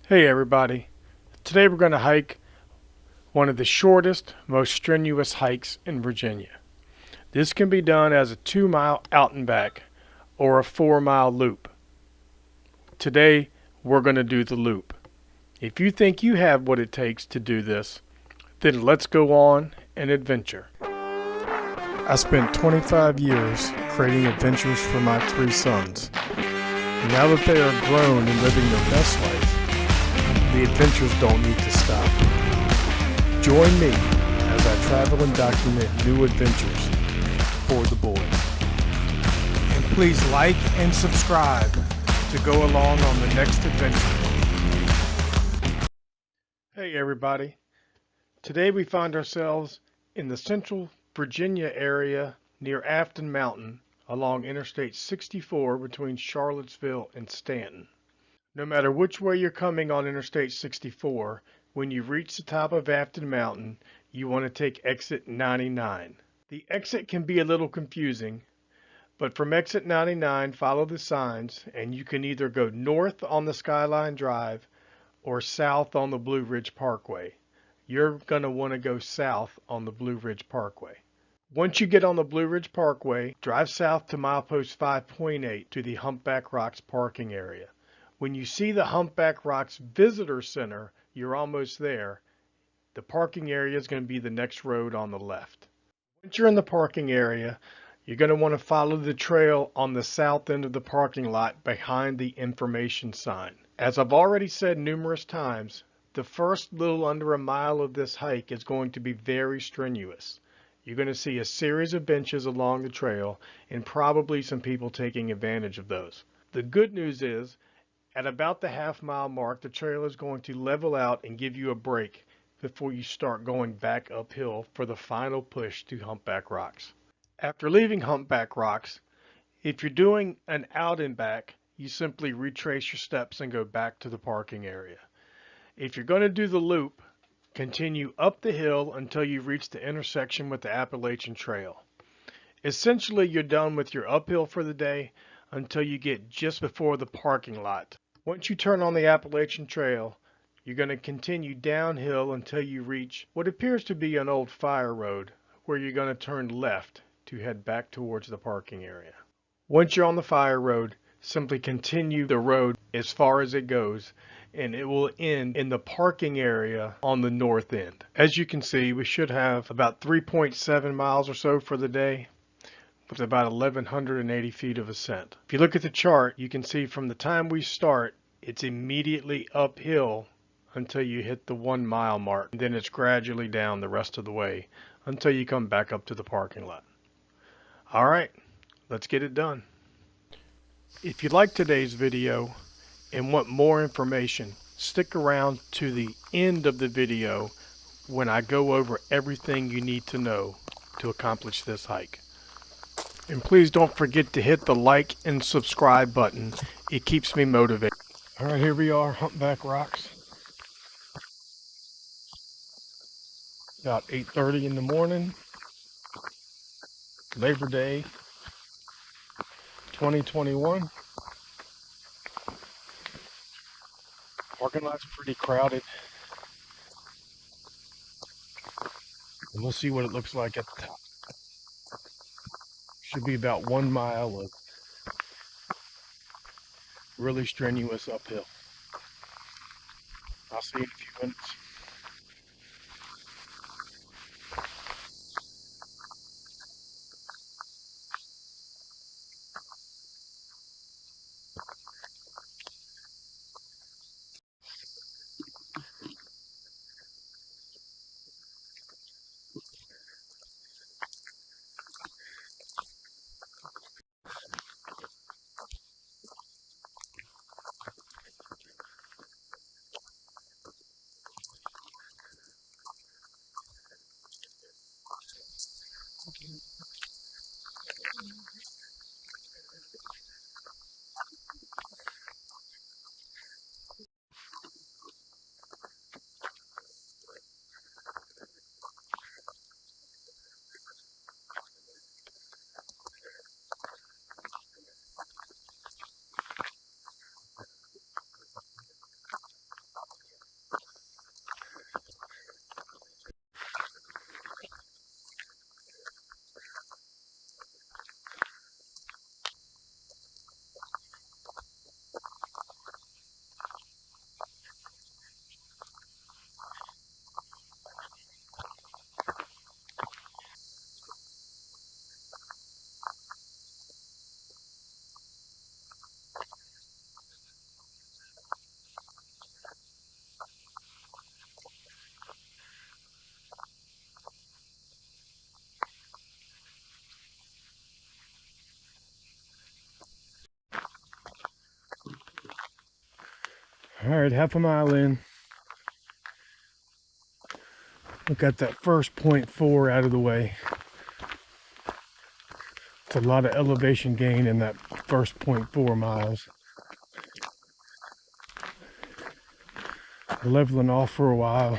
Hey everybody, today we're going to hike one of the shortest, most strenuous hikes in Virginia. This can be done as a 2-mile out and back or a 4-mile loop. Today we're going to do the loop. If you think you have what it takes to do this, then let's go on an adventure. I spent 25 years creating adventures for my 3 sons. Now that they are grown and living their best life, the adventures don't need to stop. Join me as I travel and document new adventures for the boys. And please like and subscribe to go along on the next adventure. Hey everybody. Today we find ourselves in the central Virginia area near Afton Mountain along Interstate 64 between Charlottesville and Stanton. No matter which way you're coming on Interstate 64, when you reach the top of Afton Mountain, you want to take exit 99. The exit can be a little confusing, but from exit 99, follow the signs, and you can either go north on the Skyline Drive or south on the Blue Ridge Parkway. You're going to want to go south on the Blue Ridge Parkway. Once you get on the Blue Ridge Parkway, drive south to milepost 5.8 to the Humpback Rocks parking area. When you see the Humpback Rocks Visitor Center, you're almost there. The parking area is going to be the next road on the left. Once you're in the parking area, you're going to want to follow the trail on the south end of the parking lot behind the information sign. As I've already said numerous times, the first little under a mile of this hike is going to be very strenuous. You're going to see a series of benches along the trail and probably some people taking advantage of those. The good news is, at about the half-mile mark, the trail is going to level out and give you a break before you start going back uphill for the final push to Humpback Rocks. After leaving Humpback Rocks, if you're doing an out and back, you simply retrace your steps and go back to the parking area. If you're going to do the loop, continue up the hill until you reach the intersection with the Appalachian Trail. Essentially, you're done with your uphill for the day until you get just before the parking lot. Once you turn on the Appalachian Trail, you're going to continue downhill until you reach what appears to be an old fire road, where you're going to turn left to head back towards the parking area. Once you're on the fire road, simply continue the road as far as it goes, and it will end in the parking area on the north end. As you can see, we should have about 3.7 miles or so for the day, with about 1,180 feet of ascent. If you look at the chart, you can see from the time we start, it's immediately uphill until you hit the 1 mile mark. And then it's gradually down the rest of the way until you come back up to the parking lot. All right, let's get it done. If you like today's video and want more information, stick around to the end of the video when I go over everything you need to know to accomplish this hike. And please don't forget to hit the like and subscribe button. It keeps me motivated. All right, here we are, Humpback Rocks. About 8:30 in the morning, Labor Day 2021. Parking lot's pretty crowded. And we'll see what it looks like at the top. Should be about 1 mile of really strenuous uphill. I'll see you in a few minutes. All right, half a mile in. We got that first 0.4 out of the way. It's a lot of elevation gain in that first 0.4 miles. Leveling off for a while.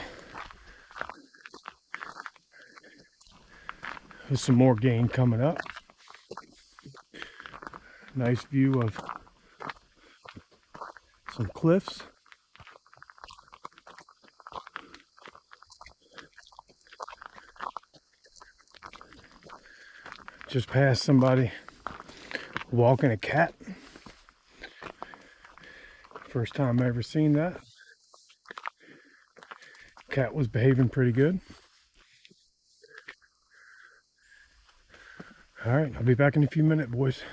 There's some more gain coming up. Nice view of some cliffs. Just passed somebody walking a cat. First time I ever seen that. Cat was behaving pretty good. All right, I'll be back in a few minutes, boys.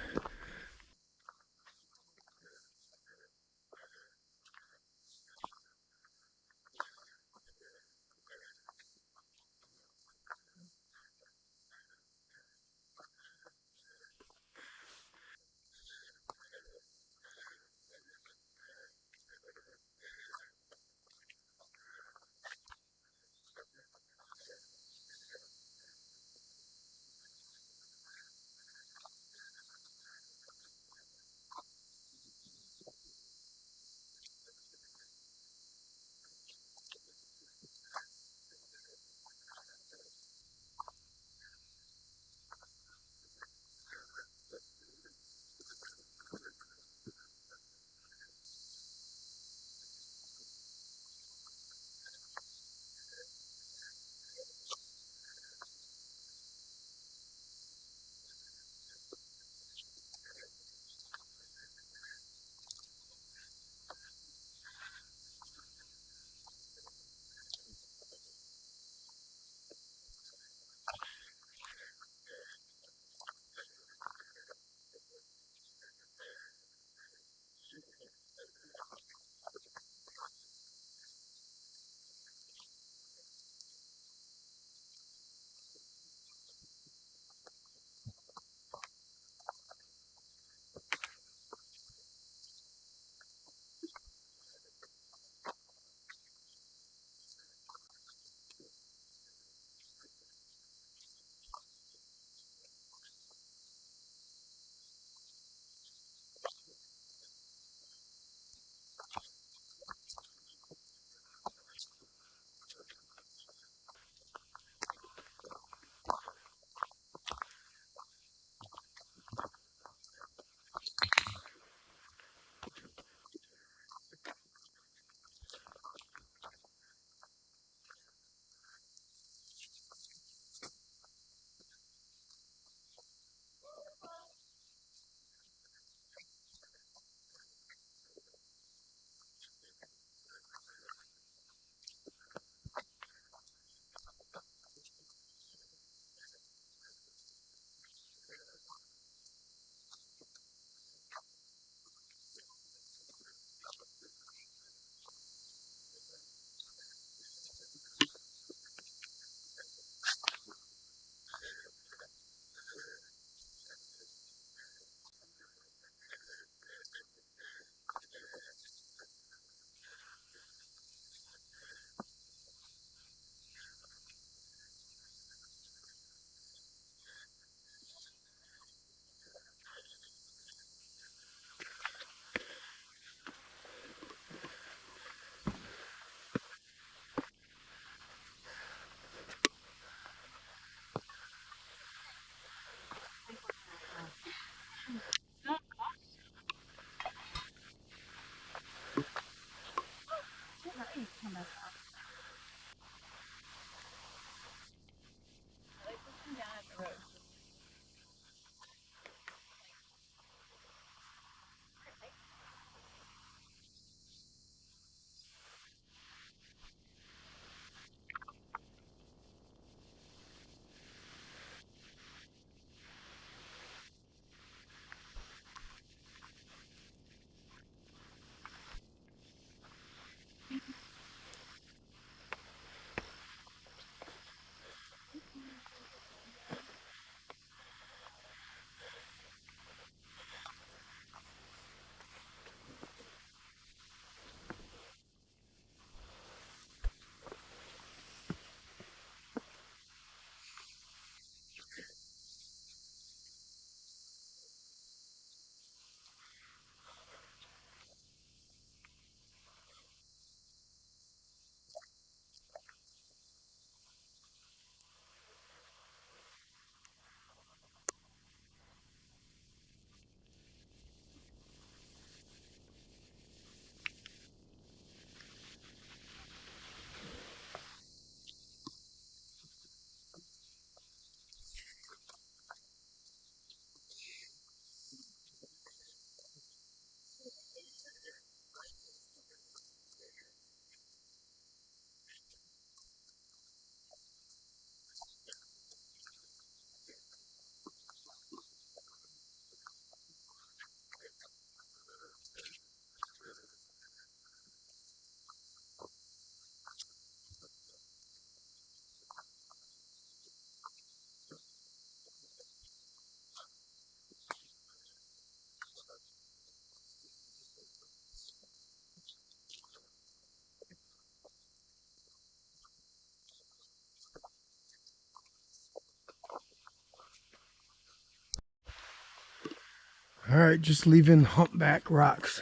All right, just leaving Humpback Rocks.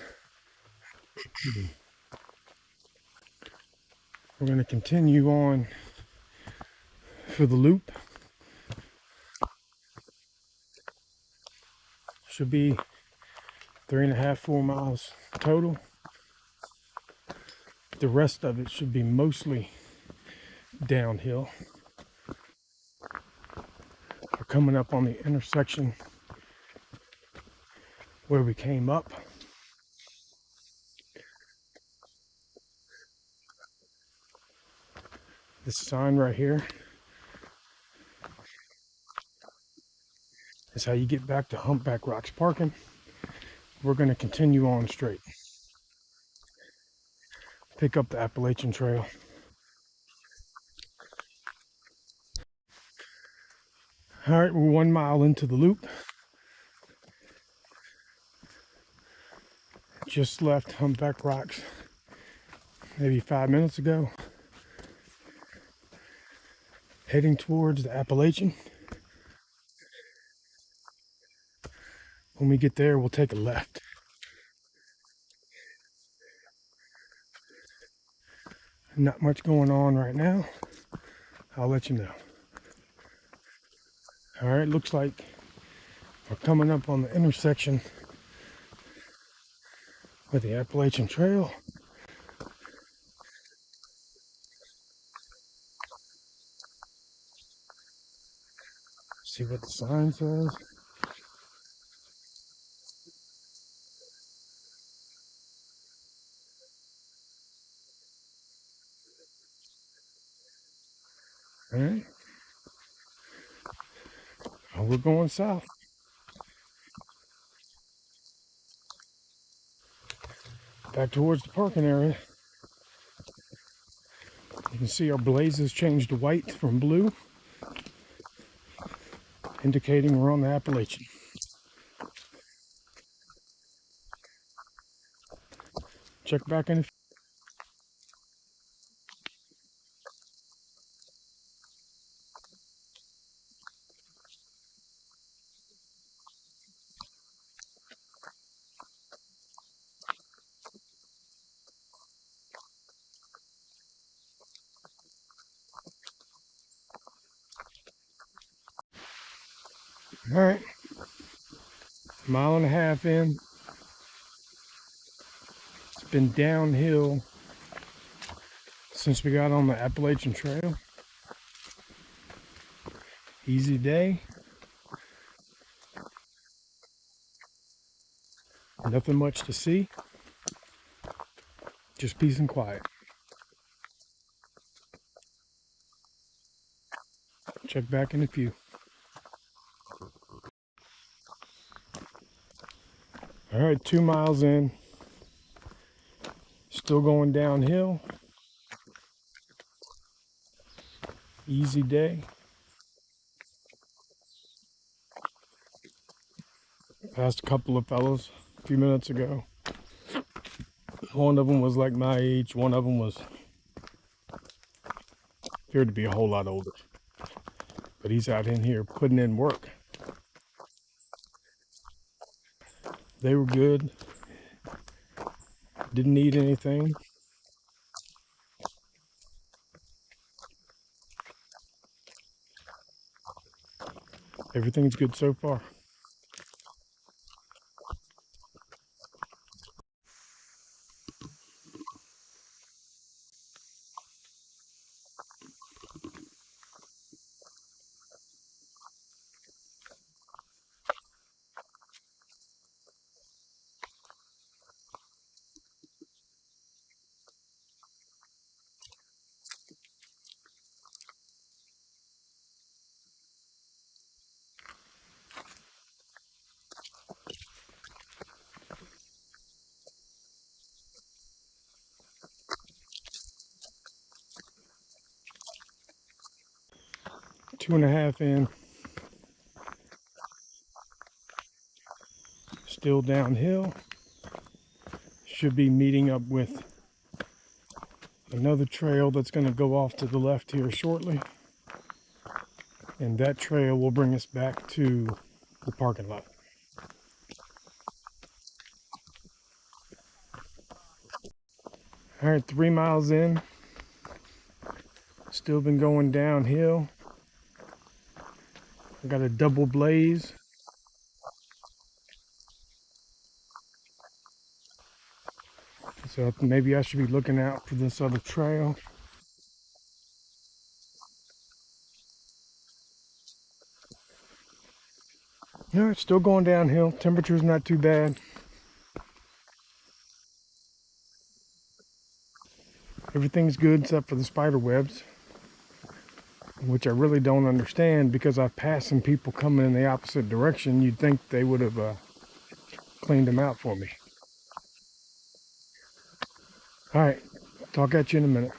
We're going to continue on for the loop. Should be 3.5, 4 miles total. The rest of it should be mostly downhill. We're coming up on the intersection where we came up. This sign right here is how you get back to Humpback Rocks parking. We're going to continue on straight. Pick up the Appalachian Trail. All right, we're 1 mile into the loop. Just left Humpback Rocks maybe 5 minutes ago. Heading towards the Appalachian. When we get there, we'll take a left. Not much going on right now. I'll let you know. All right, looks like we're coming up on the intersection with the Appalachian Trail. See what the sign says. All right. Well, we're going south. Back towards the parking area. You can see our blazes changed to white from blue, indicating we're on the Appalachian. Check back in. All right, 1.5 miles in. It's been downhill since we got on the Appalachian Trail. Easy day. Nothing much to see. Just peace and quiet. Check back in a few. All right, 2 miles in. Still going downhill. Easy day. Passed a couple of fellows a few minutes ago. One of them was like my age. One of them appeared to be a whole lot older. But he's out in here putting in work. They were good. Didn't need anything. Everything's good so far. Two and a half in. Still downhill. Should be meeting up with another trail that's going to go off to the left here shortly. And that trail will bring us back to the parking lot. All right, 3 miles in. Still been going downhill. I got a double blaze. So maybe I should be looking out for this other trail. All right, still going downhill. Temperature's not too bad. Everything's good except for the spider webs, which I really don't understand because I've passed some people coming in the opposite direction. You'd think they would have cleaned them out for me. All right, talk at you in a minute.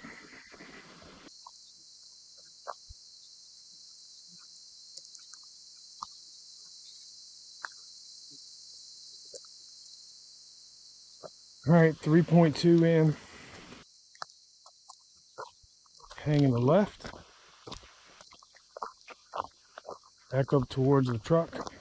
All right, 3.2 in, hanging the left, back up towards the truck.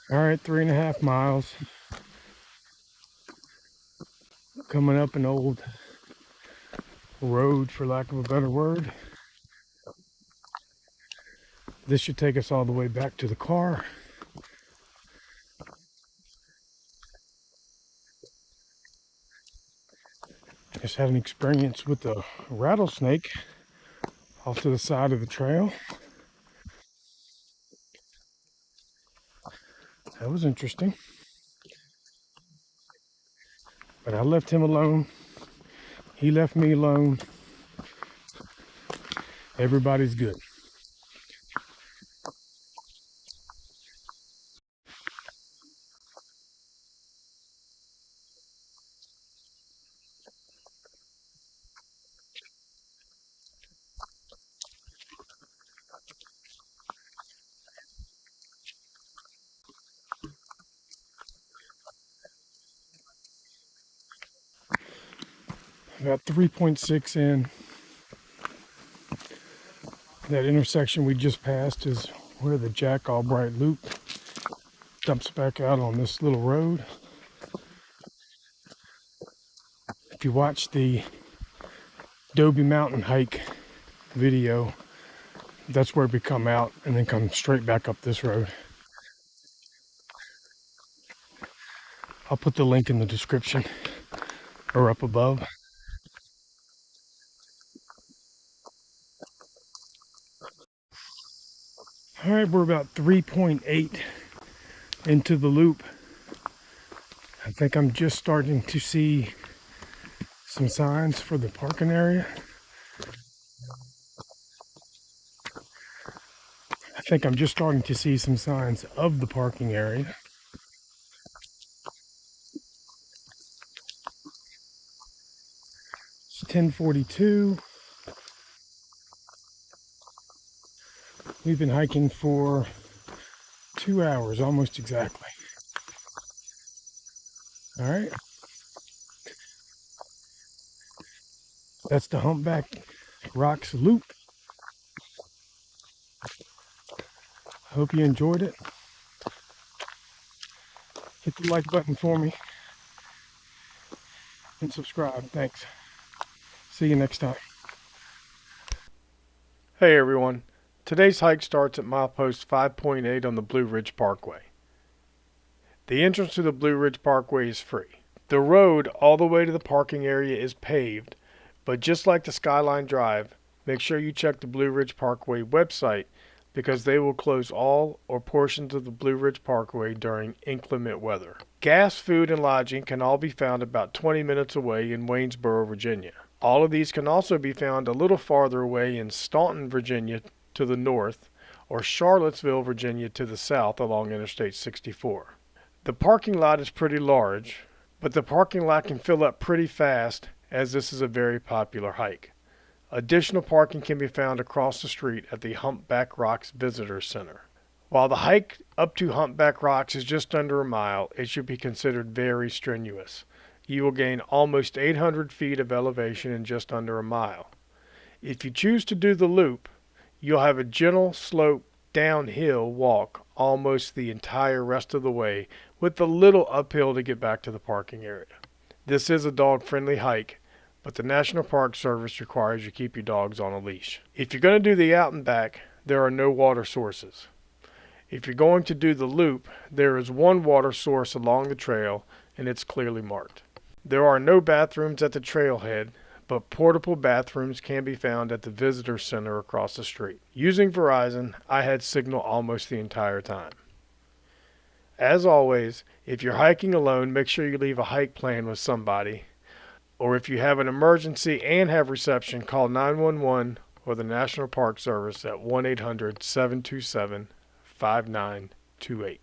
All right, 3.5 miles. Coming up an old road, for lack of a better word. This should take us all the way back to the car. Just had an experience with a rattlesnake off to the side of the trail. That was interesting. But I left him alone. He left me alone. Everybody's good. About 3.6 in. That intersection we just passed is where the Jack Albright Loop dumps back out on this little road. If you watch the Dobie Mountain hike video, that's where we come out and then come straight back up this road. I'll put the link in the description or up above. All right, we're about 3.8 into the loop. I think I'm just starting to see some signs for the parking area. I think I'm just starting to see some signs of the parking area. It's 10:42. We've been hiking for 2 hours, almost exactly. All right. That's the Humpback Rocks Loop. Hope you enjoyed it. Hit the like button for me and subscribe. Thanks. See you next time. Hey everyone. Today's hike starts at milepost 5.8 on the Blue Ridge Parkway. The entrance to the Blue Ridge Parkway is free. The road all the way to the parking area is paved, but just like the Skyline Drive, make sure you check the Blue Ridge Parkway website because they will close all or portions of the Blue Ridge Parkway during inclement weather. Gas, food, and lodging can all be found about 20 minutes away in Waynesboro, Virginia. All of these can also be found a little farther away in Staunton, Virginia to the north, or Charlottesville, Virginia to the south along Interstate 64. The parking lot is pretty large, but the parking lot can fill up pretty fast as this is a very popular hike. Additional parking can be found across the street at the Humpback Rocks Visitor Center. While the hike up to Humpback Rocks is just under a mile, it should be considered very strenuous. You will gain almost 800 feet of elevation in just under a mile. If you choose to do the loop, you'll have a gentle slope downhill walk almost the entire rest of the way with a little uphill to get back to the parking area. This is a dog-friendly hike, but the National Park Service requires you keep your dogs on a leash. If you're going to do the out and back, there are no water sources. If you're going to do the loop, there is one water source along the trail and it's clearly marked. There are no bathrooms at the trailhead, but portable bathrooms can be found at the visitor center across the street. Using Verizon, I had signal almost the entire time. As always, if you're hiking alone, make sure you leave a hike plan with somebody. Or if you have an emergency and have reception, call 911 or the National Park Service at 1-800-727-5928.